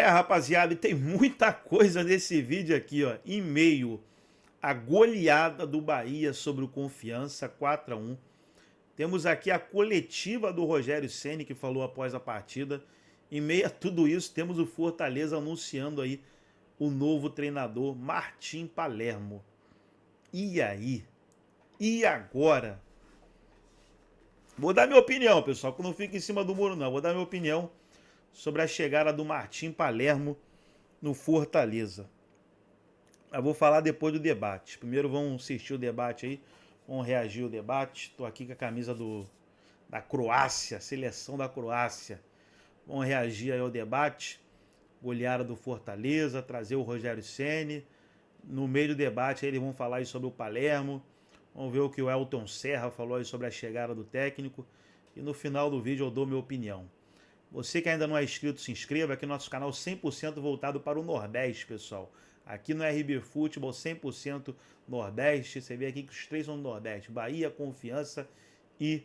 Rapaziada, e tem muita coisa nesse vídeo aqui, ó. Em meio à goleada do Bahia sobre o Confiança, 4-1. Temos aqui a coletiva do Rogério Ceni, que falou após a partida. Em meio a tudo isso, temos o Fortaleza anunciando aí o novo treinador, Martim Palermo. E aí? E agora? Vou dar minha opinião, pessoal, que não fica em cima do muro, não. Vou dar minha opinião sobre a chegada do Martim Palermo no Fortaleza. Eu vou falar depois do debate. Primeiro vamos assistir o debate aí, vamos reagir ao debate. Estou aqui com a camisa da Croácia, seleção da Croácia. Vamos reagir aí ao debate, goleada do Fortaleza, trazer o Rogério Ceni. No meio do debate aí eles vão falar aí sobre o Palermo. Vamos ver o que o Elton Serra falou aí sobre a chegada do técnico. E no final do vídeo eu dou minha opinião. Você que ainda não é inscrito, se inscreva. Aqui no nosso canal 100% voltado para o Nordeste, pessoal. Aqui no RB Futebol 100% Nordeste. Você vê aqui que os três são do Nordeste. Bahia, Confiança e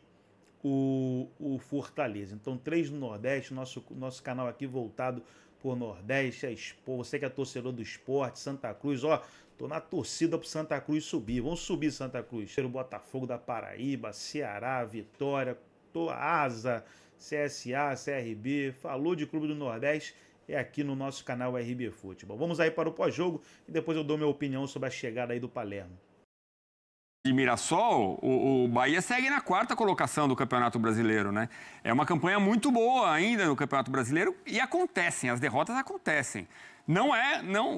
o Fortaleza. Então, três no Nordeste. Nosso canal aqui voltado por Nordeste. Você que é torcedor do esporte, Santa Cruz. Ó, tô na torcida pro Santa Cruz subir. Vamos subir, Santa Cruz. O Botafogo da Paraíba, Ceará, Vitória, Asa, CSA, CRB, falou de Clube do Nordeste, é aqui no nosso canal RB Futebol. Vamos aí para o pós-jogo e depois eu dou minha opinião sobre a chegada aí do Palermo. De Mirassol, o Bahia segue na 4ª colocação do Campeonato Brasileiro, né? É uma campanha muito boa ainda no Campeonato Brasileiro e acontecem, as derrotas acontecem.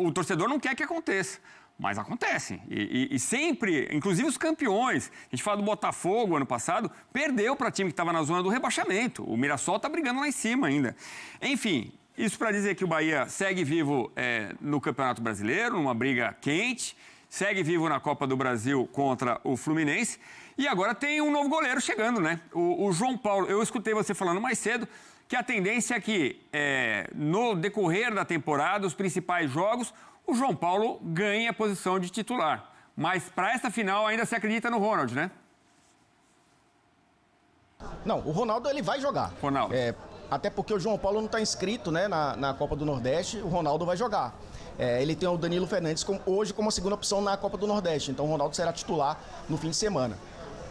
O torcedor não quer que aconteça. Mas acontecem. E sempre, inclusive os campeões, a gente fala do Botafogo ano passado, perdeu para time que estava na zona do rebaixamento. O Mirassol está brigando lá em cima ainda. Enfim, isso para dizer que o Bahia segue vivo no Campeonato Brasileiro, numa briga quente, segue vivo na Copa do Brasil contra o Fluminense. E agora tem um novo goleiro chegando, né? O João Paulo, eu escutei você falando mais cedo, que a tendência é que no decorrer da temporada, os principais jogos, o João Paulo ganha a posição de titular. Mas para essa final ainda se acredita no Ronald, né? Não, o Ronaldo ele vai jogar. Ronaldo. Até porque o João Paulo não está inscrito, né, na Copa do Nordeste, o Ronaldo vai jogar. Ele tem o Danilo Fernandes hoje como a segunda opção na Copa do Nordeste, então o Ronaldo será titular no fim de semana.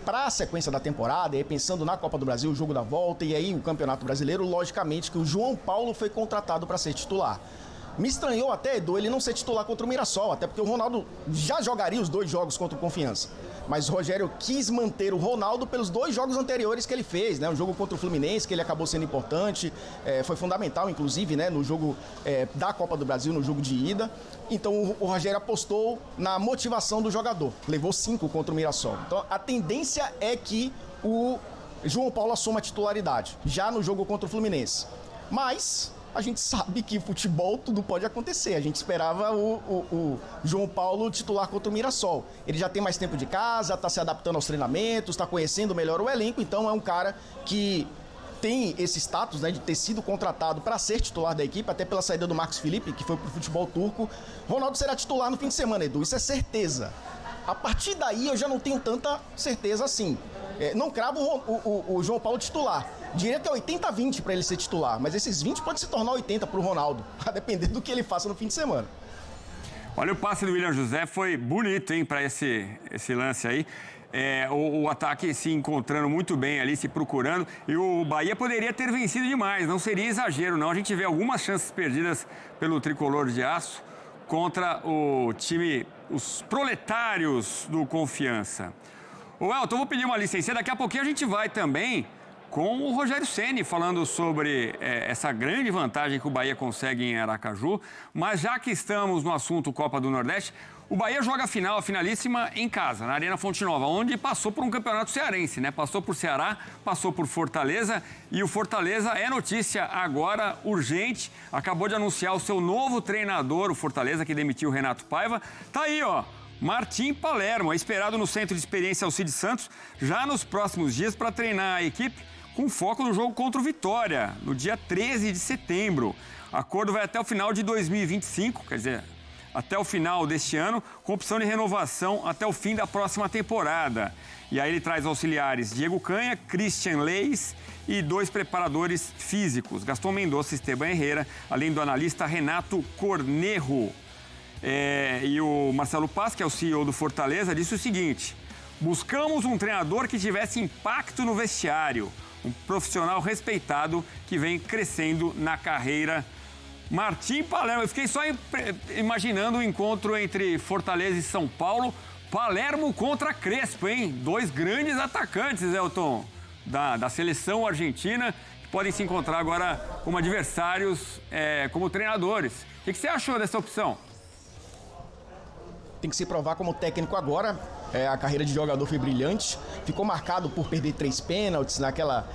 Para a sequência da temporada, e pensando na Copa do Brasil, o jogo da volta e aí o Campeonato Brasileiro, logicamente que o João Paulo foi contratado para ser titular. Me estranhou até, Edu, ele não ser titular contra o Mirassol, até porque o Ronaldo já jogaria os 2 jogos contra o Confiança. Mas o Rogério quis manter o Ronaldo pelos 2 jogos anteriores que ele fez, né? O jogo contra o Fluminense, que ele acabou sendo importante, foi fundamental, inclusive, né? No jogo da Copa do Brasil, no jogo de ida. Então o Rogério apostou na motivação do jogador, levou 5 contra o Mirassol. Então a tendência é que o João Paulo assuma a titularidade, já no jogo contra o Fluminense. Mas a gente sabe que futebol tudo pode acontecer. A gente esperava o João Paulo titular contra o Mirassol. Ele já tem mais tempo de casa, está se adaptando aos treinamentos, está conhecendo melhor o elenco, então é um cara que tem esse status, né, de ter sido contratado para ser titular da equipe, até pela saída do Marcos Felipe, que foi para o futebol turco. Ronaldo será titular no fim de semana, Edu, isso é certeza. A partir daí eu já não tenho tanta certeza assim. Não cravo o João Paulo titular. Diria que é 80-20 para ele ser titular, mas esses 20 pode se tornar 80 para o Ronaldo, a depender do que ele faça no fim de semana. Olha, o passe do William José foi bonito, hein, para esse lance aí. O ataque se encontrando muito bem ali, se procurando. E o Bahia poderia ter vencido demais, não seria exagero, não. A gente vê algumas chances perdidas pelo tricolor de aço contra o time, os proletários do Confiança. Ô, Elton, eu vou pedir uma licença. Daqui a pouquinho a gente vai também com o Rogério Ceni falando sobre essa grande vantagem que o Bahia consegue em Aracaju. Mas já que estamos no assunto Copa do Nordeste, o Bahia joga a finalíssima em casa, na Arena Fonte Nova, onde passou por um campeonato cearense, né? Passou por Ceará, passou por Fortaleza e o Fortaleza é notícia agora urgente. Acabou de anunciar o seu novo treinador, o Fortaleza, que demitiu o Renato Paiva. Tá aí, ó. Martim Palermo, é esperado no Centro de Experiência Alcides Santos já nos próximos dias para treinar a equipe com foco no jogo contra o Vitória, no dia 13 de setembro. O acordo vai até o final de 2025, quer dizer, até o final deste ano, com opção de renovação até o fim da próxima temporada. E aí ele traz auxiliares Diego Canha, Christian Leis e 2 preparadores físicos, Gastão Mendonça e Esteban Herrera, além do analista Renato Cornejo. E o Marcelo Paz, que é o CEO do Fortaleza, disse o seguinte: buscamos um treinador que tivesse impacto no vestiário, um profissional respeitado que vem crescendo na carreira. Martim Palermo, eu fiquei só imaginando o encontro entre Fortaleza e São Paulo. Palermo contra Crespo, hein? 2 grandes atacantes, Elton, da seleção argentina, que podem se encontrar agora como adversários, como treinadores. O que você achou dessa opção? Tem que se provar como técnico agora. A carreira de jogador foi brilhante. Ficou marcado por perder 3 pênaltis naquela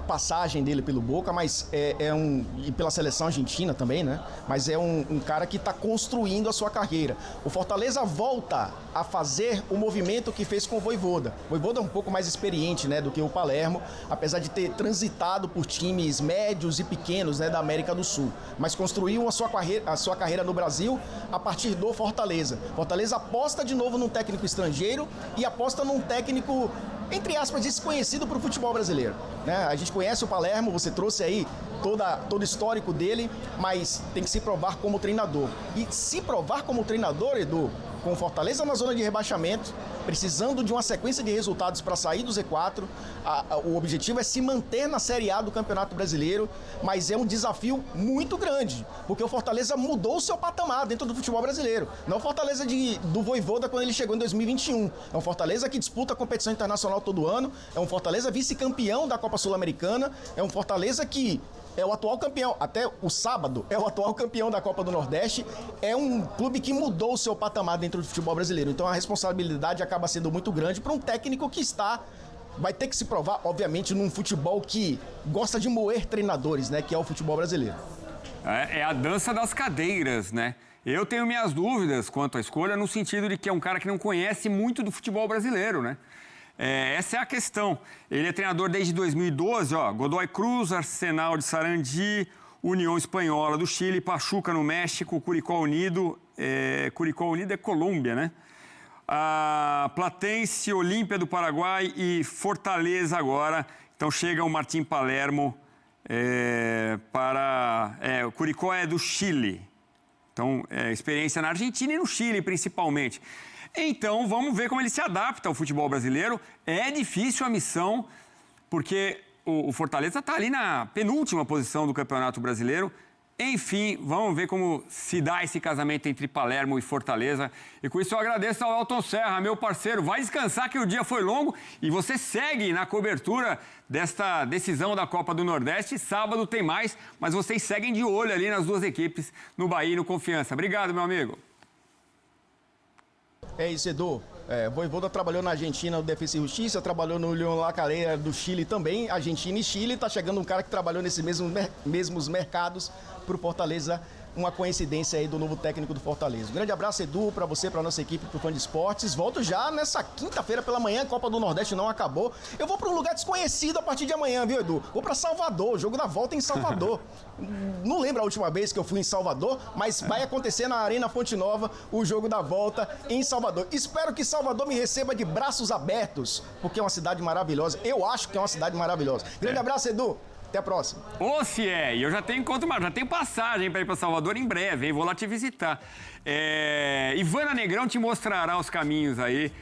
passagem dele pelo Boca, mas e pela seleção argentina também, né? Mas é um cara que está construindo a sua carreira. O Fortaleza volta a fazer o movimento que fez com o Vojvoda. O Vojvoda é um pouco mais experiente, né, do que o Palermo, apesar de ter transitado por times médios e pequenos, né, da América do Sul. Mas construiu a sua carreira no Brasil a partir do Fortaleza. Fortaleza aposta de novo num técnico estrangeiro e aposta num técnico, entre aspas, desconhecido para o futebol brasileiro, né? A gente conhece o Palermo, você trouxe aí todo o histórico dele, mas tem que se provar como treinador. E se provar como treinador, Edu, com o Fortaleza na zona de rebaixamento, precisando de uma sequência de resultados para sair do Z4, o objetivo é se manter na Série A do Campeonato Brasileiro, mas é um desafio muito grande, porque o Fortaleza mudou o seu patamar dentro do futebol brasileiro. Não é o Fortaleza do Vojvoda quando ele chegou em 2021. É um Fortaleza que disputa a competição internacional todo ano, é um Fortaleza vice-campeão da Copa Sul-Americana, é um Fortaleza que é o atual campeão, até o sábado, é o atual campeão da Copa do Nordeste. É um clube que mudou o seu patamar dentro do futebol brasileiro. Então a responsabilidade acaba sendo muito grande para um técnico que vai ter que se provar, obviamente, num futebol que gosta de moer treinadores, né? Que é o futebol brasileiro. É a dança das cadeiras, né? Eu tenho minhas dúvidas quanto à escolha, no sentido de que é um cara que não conhece muito do futebol brasileiro, né? Essa é a questão. Ele é treinador desde 2012, Godoy Cruz, Arsenal de Sarandi, União Espanhola do Chile, Pachuca no México, Curicó Unido é Colômbia, né? Platense, Olímpia do Paraguai e Fortaleza agora. Então chega o Martim Palermo o Curicó é do Chile. Então, experiência na Argentina e no Chile, principalmente. Então, vamos ver como ele se adapta ao futebol brasileiro. É difícil a missão, porque o Fortaleza está ali na penúltima posição do Campeonato Brasileiro. Enfim, vamos ver como se dá esse casamento entre Palermo e Fortaleza. E com isso eu agradeço ao Elton Serra, meu parceiro. Vai descansar que o dia foi longo e você segue na cobertura desta decisão da Copa do Nordeste. Sábado tem mais, mas vocês seguem de olho ali nas 2 equipes, no Bahia e no Confiança. Obrigado, meu amigo. É isso, Edu. Vojvoda trabalhou na Argentina no Defensa e Justiça, trabalhou no União La Calera do Chile também. Argentina e Chile, tá chegando um cara que trabalhou nesses mesmos mercados pro Fortaleza. Uma coincidência aí do novo técnico do Fortaleza. Um grande abraço, Edu, para você, para nossa equipe, pro Fã de Esportes. Volto já nessa quinta-feira pela manhã, a Copa do Nordeste não acabou. Eu vou para um lugar desconhecido a partir de amanhã, viu, Edu? Vou para Salvador, o jogo da volta em Salvador. Não lembro a última vez que eu fui em Salvador, mas vai acontecer na Arena Fonte Nova o jogo da volta em Salvador. Espero que Salvador me receba de braços abertos, porque é uma cidade maravilhosa. Eu acho que é uma cidade maravilhosa. Grande abraço, Edu. Até a próxima. Se e eu já tenho já tenho passagem para ir para Salvador em breve, hein? Vou lá te visitar. Ivana Negrão te mostrará os caminhos aí,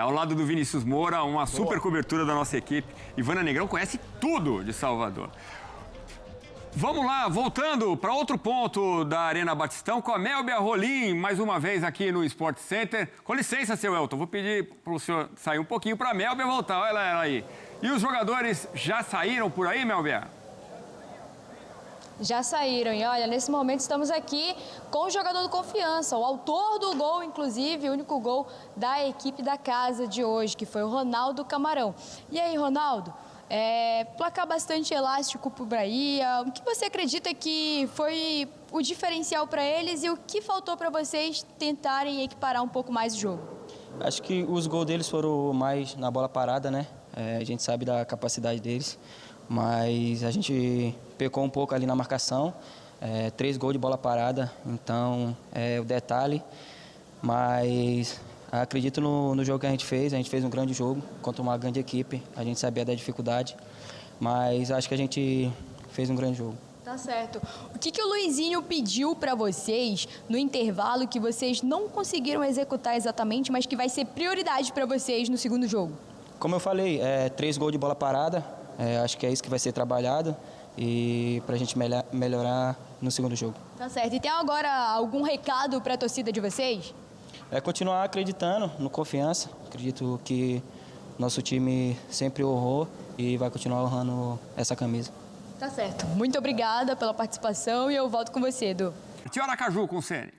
ao lado do Vinícius Moura, uma super cobertura da nossa equipe. Ivana Negrão conhece tudo de Salvador. Vamos lá, voltando para outro ponto da Arena Batistão, com a Melbia Rolim, mais uma vez aqui no Sport Center. Com licença, seu Elton, vou pedir para o senhor sair um pouquinho para a Melbia voltar. Olha ela aí. E os jogadores já saíram por aí, Melbia? Já saíram. E olha, nesse momento estamos aqui com o jogador do Confiança, o autor do gol, inclusive, o único gol da equipe da casa de hoje, que foi o Ronaldo Camarão. E aí, Ronaldo? Placar bastante elástico para o Bahia. O que você acredita que foi o diferencial para eles e o que faltou para vocês tentarem equiparar um pouco mais o jogo? Acho que os gols deles foram mais na bola parada, né? A gente sabe da capacidade deles, mas a gente pecou um pouco ali na marcação. 3 gols de bola parada, então é o detalhe, mas acredito no jogo que a gente fez um grande jogo contra uma grande equipe, a gente sabia da dificuldade, mas acho que a gente fez um grande jogo. Tá certo. O que o Luizinho pediu para vocês no intervalo que vocês não conseguiram executar exatamente, mas que vai ser prioridade para vocês no segundo jogo? Como eu falei, 3 gols de bola parada, acho que é isso que vai ser trabalhado e para a gente melhorar no segundo jogo. Tá certo. E tem agora algum recado para a torcida de vocês? É continuar acreditando no Confiança. Acredito que nosso time sempre honrou e vai continuar honrando essa camisa. Tá certo. Muito obrigada pela participação e eu volto com você, Edu. Tio Aracaju com o Ceni.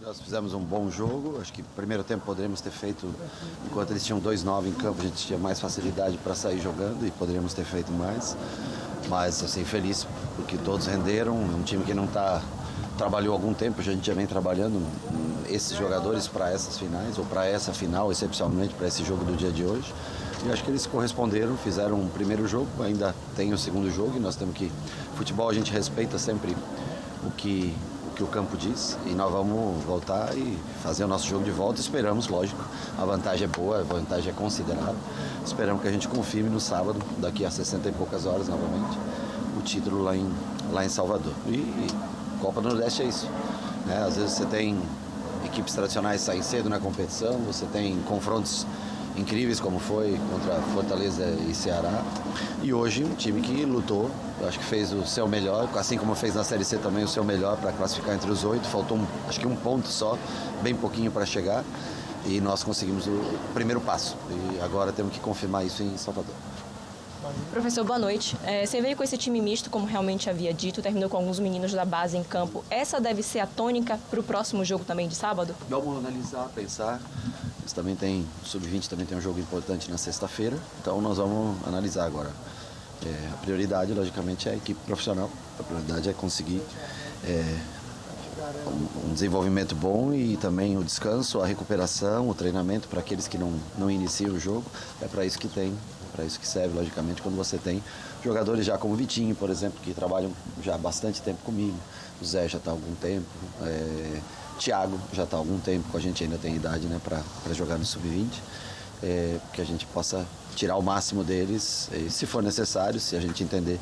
Nós fizemos um bom jogo, acho que no primeiro tempo poderíamos ter feito, enquanto eles tinham 2-9 em campo, a gente tinha mais facilidade para sair jogando e poderíamos ter feito mais. Mas, assim, feliz porque todos renderam, é um time que não trabalhou há algum tempo, a gente já vem trabalhando esses jogadores para essas finais, ou para essa final, excepcionalmente para esse jogo do dia de hoje. E acho que eles corresponderam, fizeram um primeiro jogo, ainda tem o segundo jogo e nós temos que... Futebol a gente respeita sempre o que o campo diz e nós vamos voltar e fazer o nosso jogo de volta. Esperamos, lógico, a vantagem é boa, a vantagem é considerável. Esperamos que a gente confirme no sábado, daqui a 60 e poucas horas novamente, o título lá em Salvador. E Copa do Nordeste é isso, né? Às vezes você tem equipes tradicionais que saem cedo na competição, você tem confrontos incríveis como foi contra Fortaleza e Ceará. E hoje um time que lutou, eu acho que fez o seu melhor, assim como fez na Série C também o seu melhor para classificar entre os 8. Faltou acho que um ponto só, bem pouquinho para chegar. E nós conseguimos o primeiro passo. E agora temos que confirmar isso em Salvador. Professor, boa noite. Você veio com esse time misto, como realmente havia dito, terminou com alguns meninos da base em campo. Essa deve ser a tônica para o próximo jogo também de sábado? Vamos analisar, pensar. Eles também tem, o Sub-20 também tem um jogo importante na sexta-feira, então nós vamos analisar agora. A prioridade, logicamente, é a equipe profissional. A prioridade é conseguir um desenvolvimento bom e também o descanso, a recuperação, o treinamento para aqueles que não iniciam o jogo. É para isso que tem. Para isso que serve, logicamente, quando você tem jogadores já como o Vitinho, por exemplo, que trabalham já há bastante tempo comigo. O Zé já está há algum tempo. Thiago já está há algum tempo com a gente, ainda tem idade, né, para jogar no Sub-20. Que a gente possa tirar o máximo deles, se for necessário, se a gente entender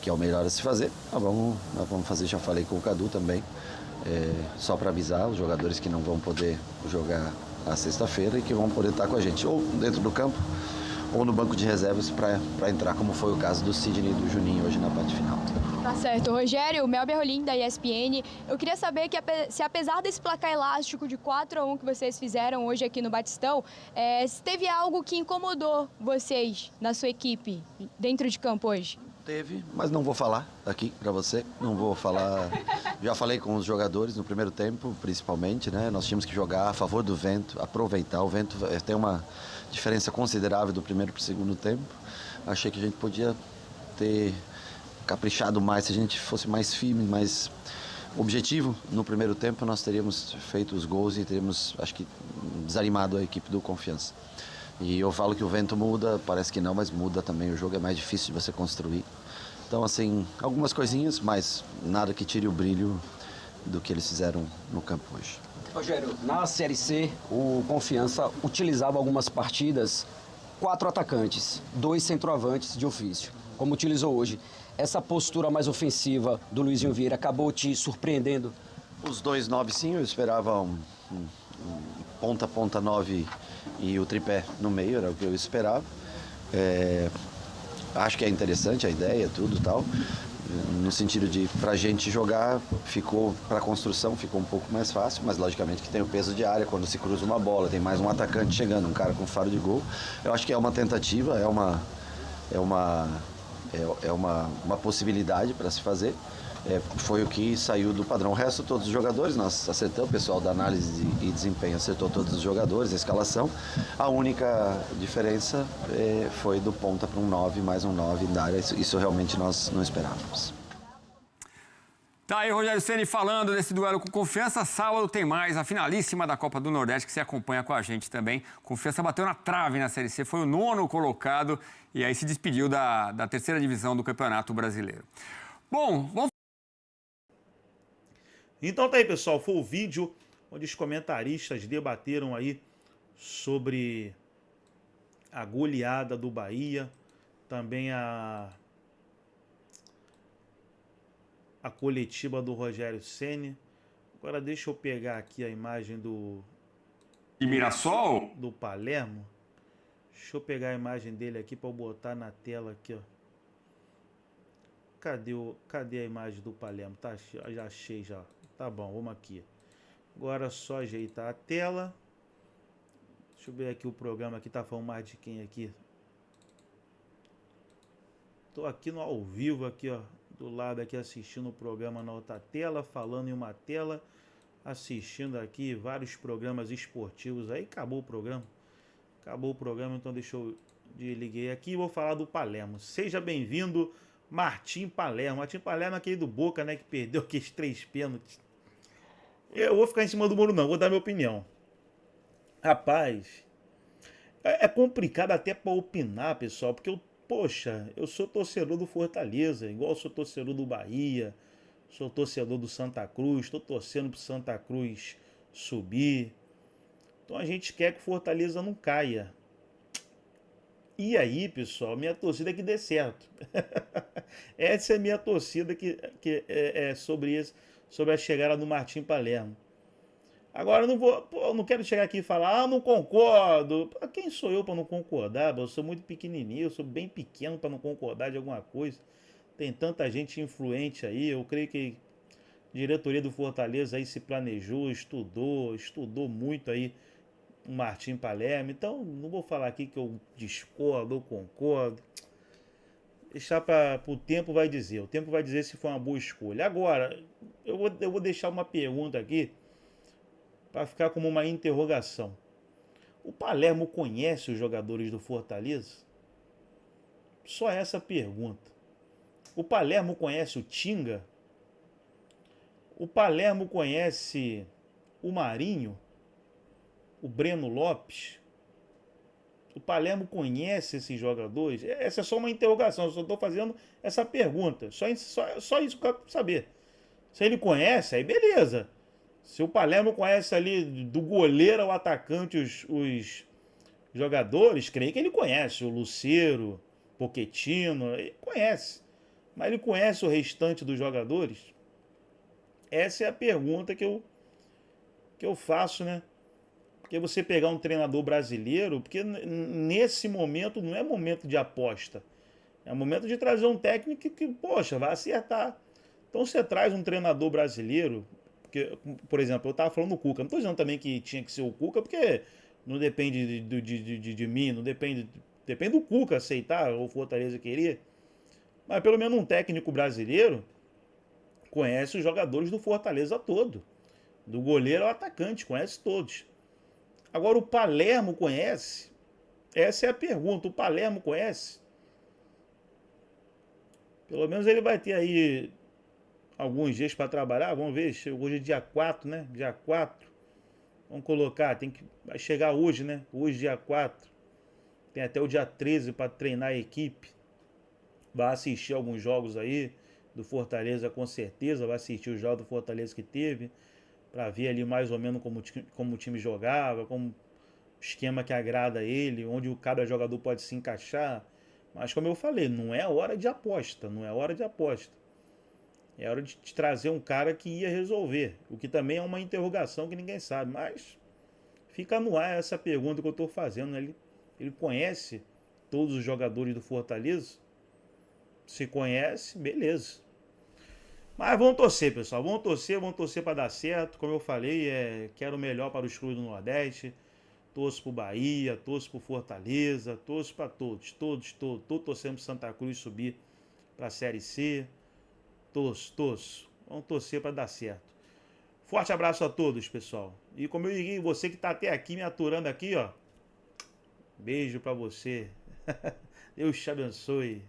que é o melhor a se fazer, nós vamos fazer, já falei com o Cadu também, só para avisar os jogadores que não vão poder jogar na sexta-feira e que vão poder estar com a gente, ou dentro do campo, ou no banco de reservas para entrar, como foi o caso do Sidney e do Juninho hoje na parte final. Tá certo. Rogério, Melber Rolim, da ESPN. Eu queria saber se apesar desse placar elástico de 4-1 que vocês fizeram hoje aqui no Batistão, se teve algo que incomodou vocês na sua equipe dentro de campo hoje? Teve, mas não vou falar aqui para você, não vou falar. Já falei com os jogadores no primeiro tempo, principalmente, né? Nós tínhamos que jogar a favor do vento, aproveitar. O vento tem uma diferença considerável do primeiro para o segundo tempo. Achei que a gente podia ter caprichado mais, se a gente fosse mais firme, mais objetivo. No primeiro tempo nós teríamos feito os gols e teríamos, acho que, desanimado a equipe do Confiança. E eu falo que o vento muda, parece que não, mas muda também. O jogo é mais difícil de você construir. Então, assim, algumas coisinhas, mas nada que tire o brilho do que eles fizeram no campo hoje. Rogério, na Série C, o Confiança utilizava algumas partidas 4 atacantes, 2 centroavantes de ofício, como utilizou hoje. Essa postura mais ofensiva do Luizinho Vieira acabou te surpreendendo? Os 2 9, sim, eu esperava um ponta 9 e o tripé no meio, era o que eu esperava. Acho que é interessante a ideia, tudo e tal. No sentido de, pra gente jogar, pra construção ficou um pouco mais fácil, mas logicamente que tem o peso de área, quando se cruza uma bola, tem mais um atacante chegando, um cara com faro de gol. Eu acho que é uma tentativa, é uma possibilidade para se fazer. Foi o que saiu do padrão. O resto, todos os jogadores, nós acertamos, o pessoal da análise e desempenho acertou todos os jogadores, a escalação. A única diferença foi do ponta para um 9, mais um 9 da área. Isso realmente nós não esperávamos. Tá aí o Rogério Ceni falando desse duelo com Confiança. Sábado tem mais, a finalíssima da Copa do Nordeste, que você acompanha com a gente também. Confiança bateu na trave na Série C, foi o 9º colocado e aí se despediu da terceira divisão do Campeonato Brasileiro. Bom, vamos... Então tá aí, pessoal, foi o vídeo onde os comentaristas debateram aí sobre a goleada do Bahia, também a coletiva do Rogério Ceni. Agora deixa eu pegar aqui a imagem do Mirassol? do Palermo. Deixa eu pegar a imagem dele aqui para eu botar na tela aqui, ó. Cadê a imagem do Palermo? Tá, já achei já. Tá bom, vamos aqui. Agora é só ajeitar a tela. Deixa eu ver aqui o programa aqui, tá falando mais de quem aqui? Tô aqui no ao vivo aqui, ó, do lado aqui assistindo o programa na outra tela, falando em uma tela, assistindo aqui vários programas esportivos aí. Acabou o programa. Acabou o programa, então deixa eu desliguei aqui e vou falar do Palermo. Seja bem-vindo, Martim Palermo. Martim Palermo é aquele do Boca, né, que perdeu aqueles 3 pênaltis. Eu vou ficar em cima do muro não, vou dar minha opinião. Rapaz, é complicado até para opinar, pessoal, porque poxa, eu sou torcedor do Fortaleza, igual eu sou torcedor do Bahia, sou torcedor do Santa Cruz, estou torcendo pro Santa Cruz subir. Então a gente quer que o Fortaleza não caia. E aí, pessoal, minha torcida é que dê certo. Essa é a minha torcida que é sobre a chegada do Martim Palermo. Agora eu não quero chegar aqui e falar, não concordo. Quem sou eu para não concordar? Eu sou muito pequenininho, eu sou bem pequeno para não concordar de alguma coisa. Tem tanta gente influente aí, eu creio que a diretoria do Fortaleza aí se planejou, estudou muito aí o Martim Palermo. Então, não vou falar aqui que eu discordo ou concordo. Deixar para o tempo vai dizer. O tempo vai dizer se foi uma boa escolha. Agora, eu vou deixar uma pergunta aqui para ficar como uma interrogação. O Palermo conhece os jogadores do Fortaleza? Só essa pergunta. O Palermo conhece o Tinga? O Palermo conhece o Marinho? O Breno Lopes? O Palermo conhece esses jogadores? Essa é só uma interrogação, eu só estou fazendo essa pergunta. Só isso que eu quero saber. Se ele conhece, aí beleza. Se o Palermo conhece ali do goleiro ao atacante os jogadores, creio que ele conhece. O Lucero, Pochettino, ele conhece. Mas ele conhece o restante dos jogadores? Essa é a pergunta que eu faço, né? Porque você pegar um treinador brasileiro, porque nesse momento não é momento de aposta. É momento de trazer um técnico que poxa, vai acertar. Então você traz um treinador brasileiro, porque, por exemplo, eu estava falando do Cuca. Não estou dizendo também que tinha que ser o Cuca, porque não depende de mim, não depende do Cuca aceitar, ou o Fortaleza querer. Mas pelo menos um técnico brasileiro conhece os jogadores do Fortaleza todo. Do goleiro ao atacante, conhece todos. Agora, o Palermo conhece? Essa é a pergunta. O Palermo conhece? Pelo menos ele vai ter aí alguns dias para trabalhar. Vamos ver, hoje é dia 4, né? Dia 4. Vamos colocar, vai chegar hoje, né? Hoje, dia 4. Tem até o dia 13 para treinar a equipe. Vai assistir alguns jogos aí do Fortaleza, com certeza. Vai assistir os jogos do Fortaleza que teve, para ver ali mais ou menos como o time jogava, como o esquema que agrada a ele, onde cada jogador pode se encaixar. Mas como eu falei, não é hora de aposta, não é hora de aposta. É hora de trazer um cara que ia resolver, o que também é uma interrogação que ninguém sabe, mas fica no ar essa pergunta que eu estou fazendo. Ele conhece todos os jogadores do Fortaleza? Se conhece, beleza. Mas vamos torcer, pessoal. Vamos torcer para dar certo. Como eu falei, quero o melhor para os clubes do Nordeste. Torço para o Bahia, torço para o Fortaleza, torço para todos. Estou torcendo para Santa Cruz subir para a Série C. Torço. Vamos torcer para dar certo. Forte abraço a todos, pessoal. E como eu digo, você que está até aqui me aturando aqui, ó. Beijo para você. Deus te abençoe.